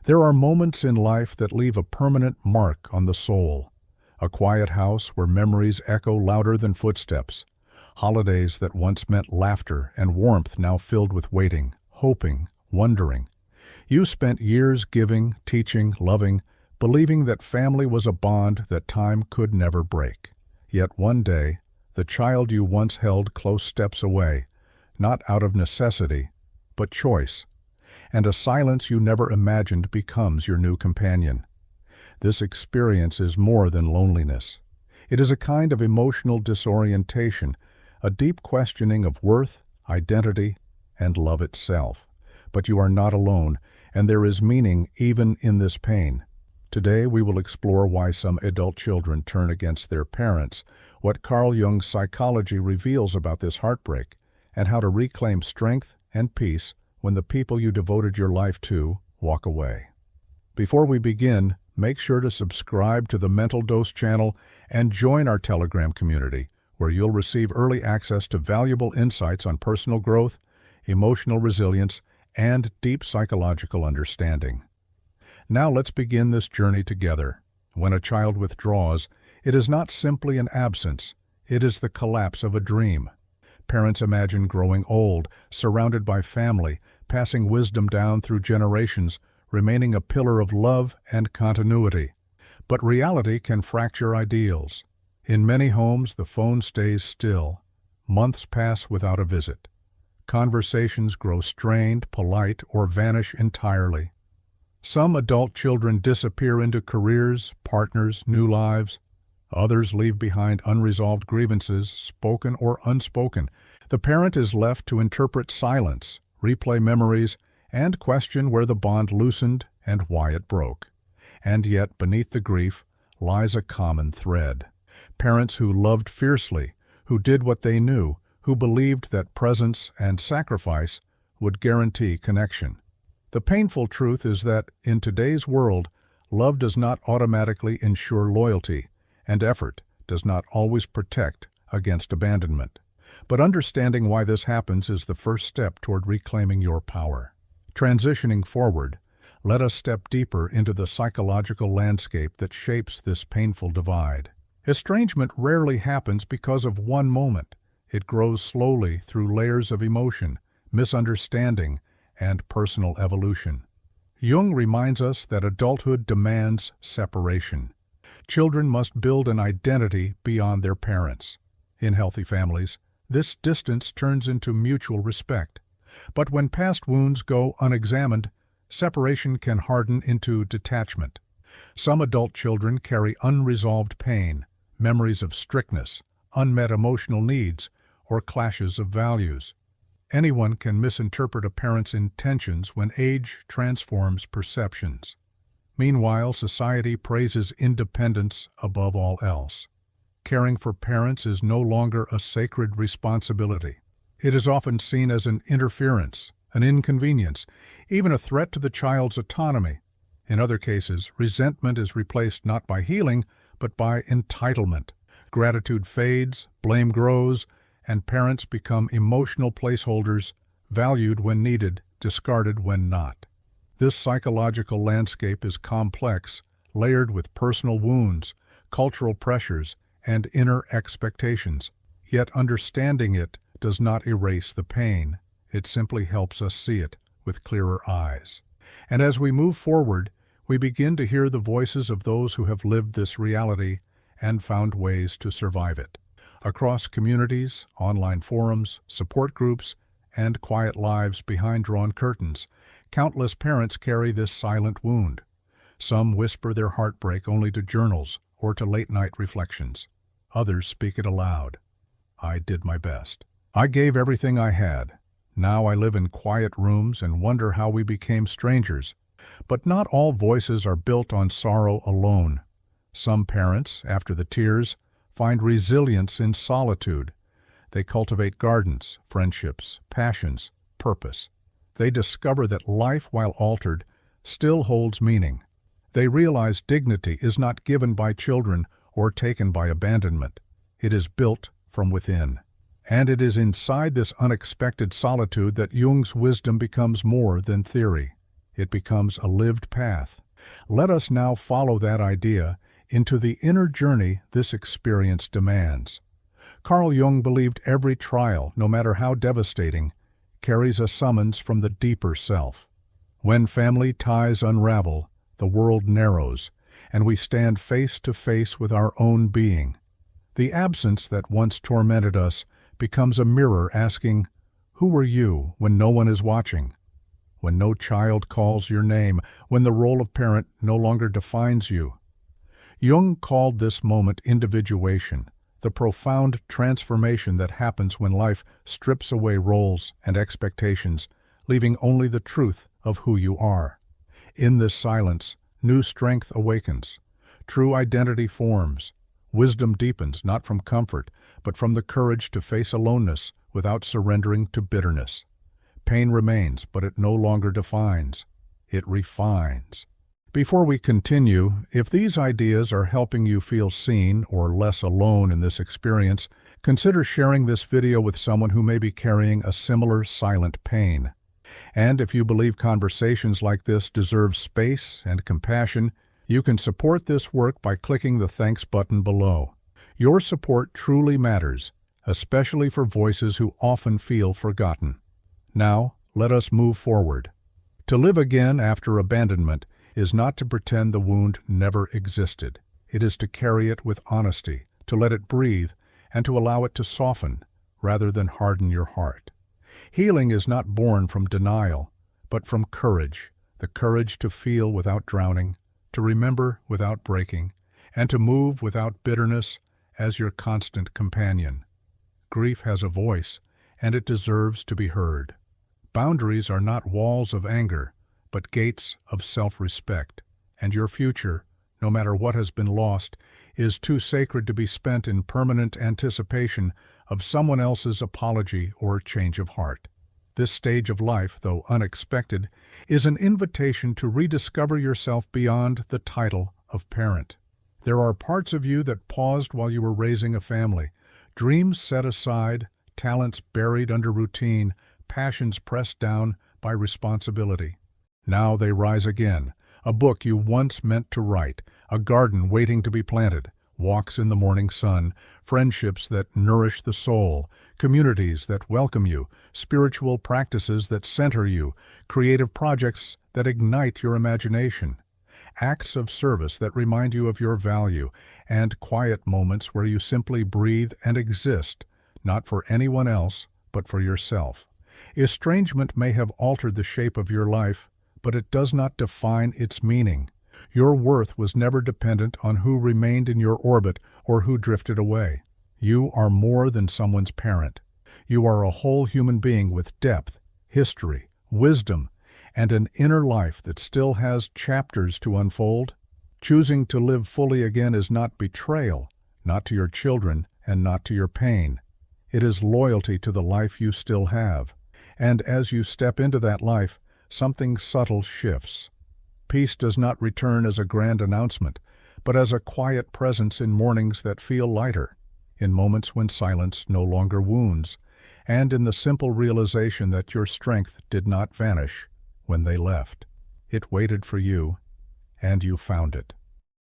There are moments in life that leave a permanent mark on the soul. A quiet house where memories echo louder than footsteps. Holidays that once meant laughter and warmth now filled with waiting, hoping, wondering. You spent years giving, teaching, loving, believing that family was a bond that time could never break. Yet one day, the child you once held close steps away, not out of necessity, but choice, and a silence you never imagined becomes your new companion. This experience is more than loneliness. It is a kind of emotional disorientation, a deep questioning of worth, identity, and love itself. But you are not alone, and there is meaning even in this pain. Today we will explore why some adult children turn against their parents, what Carl Jung's psychology reveals about this heartbreak, and how to reclaim strength and peace when the people you devoted your life to walk away. Before we begin, make sure to subscribe to the Mental Dose channel and join our Telegram community, where you'll receive early access to valuable insights on personal growth, emotional resilience, and deep psychological understanding. Now let's begin this journey together. When a child withdraws, it is not simply an absence, it is the collapse of a dream. Parents imagine growing old, surrounded by family, passing wisdom down through generations, remaining a pillar of love and continuity. But reality can fracture ideals. In many homes, the phone stays still. Months pass without a visit. Conversations grow strained, polite, or vanish entirely. Some adult children disappear into careers, partners, new lives. Others leave behind unresolved grievances, spoken or unspoken. The parent is left to interpret silence, replay memories, and question where the bond loosened and why it broke. And yet, beneath the grief, lies a common thread. Parents who loved fiercely, who did what they knew, who believed that presence and sacrifice would guarantee connection. The painful truth is that, in today's world, love does not automatically ensure loyalty, and effort does not always protect against abandonment. But understanding why this happens is the first step toward reclaiming your power. Transitioning forward, let us step deeper into the psychological landscape that shapes this painful divide. Estrangement rarely happens because of one moment. It grows slowly through layers of emotion, misunderstanding, and personal evolution. Jung reminds us that adulthood demands separation. Children must build an identity beyond their parents. In healthy families, this distance turns into mutual respect. But when past wounds go unexamined, separation can harden into detachment. Some adult children carry unresolved pain, memories of strictness, unmet emotional needs, or clashes of values. Anyone can misinterpret a parent's intentions when age transforms perceptions. Meanwhile, society praises independence above all else. Caring for parents is no longer a sacred responsibility. It is often seen as an interference, an inconvenience, even a threat to the child's autonomy. In other cases, resentment is replaced not by healing, but by entitlement. Gratitude fades, blame grows, and parents become emotional placeholders, valued when needed, discarded when not. This psychological landscape is complex, layered with personal wounds, cultural pressures, and inner expectations. Yet understanding it does not erase the pain. It simply helps us see it with clearer eyes. And as we move forward, we begin to hear the voices of those who have lived this reality and found ways to survive it. Across communities, online forums, support groups, and quiet lives behind drawn curtains, countless parents carry this silent wound. Some whisper their heartbreak only to journals or to late-night reflections. Others speak it aloud. I did my best. I gave everything I had. Now I live in quiet rooms and wonder how we became strangers. But not all voices are built on sorrow alone. Some parents, after the tears, find resilience in solitude. They cultivate gardens, friendships, passions, purpose. They discover that life, while altered, still holds meaning. They realize dignity is not given by children or taken by abandonment. It is built from within. And it is inside this unexpected solitude that Jung's wisdom becomes more than theory. It becomes a lived path. Let us now follow that idea into the inner journey this experience demands. Carl Jung believed every trial, no matter how devastating, carries a summons from the deeper self. When family ties unravel, the world narrows, and we stand face to face with our own being. The absence that once tormented us becomes a mirror asking, "Who were you when no one is watching?" When no child calls your name, when the role of parent no longer defines you. Jung called this moment individuation, the profound transformation that happens when life strips away roles and expectations, leaving only the truth of who you are. In this silence, new strength awakens. True identity forms. Wisdom deepens, not from comfort, but from the courage to face aloneness without surrendering to bitterness. Pain remains, but it no longer defines. It refines. Before we continue, if these ideas are helping you feel seen or less alone in this experience, consider sharing this video with someone who may be carrying a similar silent pain. And if you believe conversations like this deserve space and compassion, you can support this work by clicking the thanks button below. Your support truly matters, especially for voices who often feel forgotten. Now, let us move forward. To live again after abandonment is not to pretend the wound never existed. It is to carry it with honesty, to let it breathe, and to allow it to soften, rather than harden your heart. Healing is not born from denial, but from courage, the courage to feel without drowning, to remember without breaking, and to move without bitterness as your constant companion. Grief has a voice, and it deserves to be heard. Boundaries are not walls of anger, but gates of self-respect, and your future, no matter what has been lost, is too sacred to be spent in permanent anticipation of someone else's apology or change of heart. This stage of life, though unexpected, is an invitation to rediscover yourself beyond the title of parent. There are parts of you that paused while you were raising a family, dreams set aside, talents buried under routine, passions pressed down by responsibility. Now they rise again, a book you once meant to write, a garden waiting to be planted, walks in the morning sun, friendships that nourish the soul, communities that welcome you, spiritual practices that center you, creative projects that ignite your imagination, acts of service that remind you of your value, and quiet moments where you simply breathe and exist, not for anyone else, but for yourself. Estrangement may have altered the shape of your life, but it does not define its meaning. Your worth was never dependent on who remained in your orbit or who drifted away. You are more than someone's parent. You are a whole human being with depth, history, wisdom, and an inner life that still has chapters to unfold. Choosing to live fully again is not betrayal, not to your children and not to your pain. It is loyalty to the life you still have. And as you step into that life, something subtle shifts. Peace does not return as a grand announcement, but as a quiet presence in mornings that feel lighter, in moments when silence no longer wounds, and in the simple realization that your strength did not vanish when they left. It waited for you, and you found it.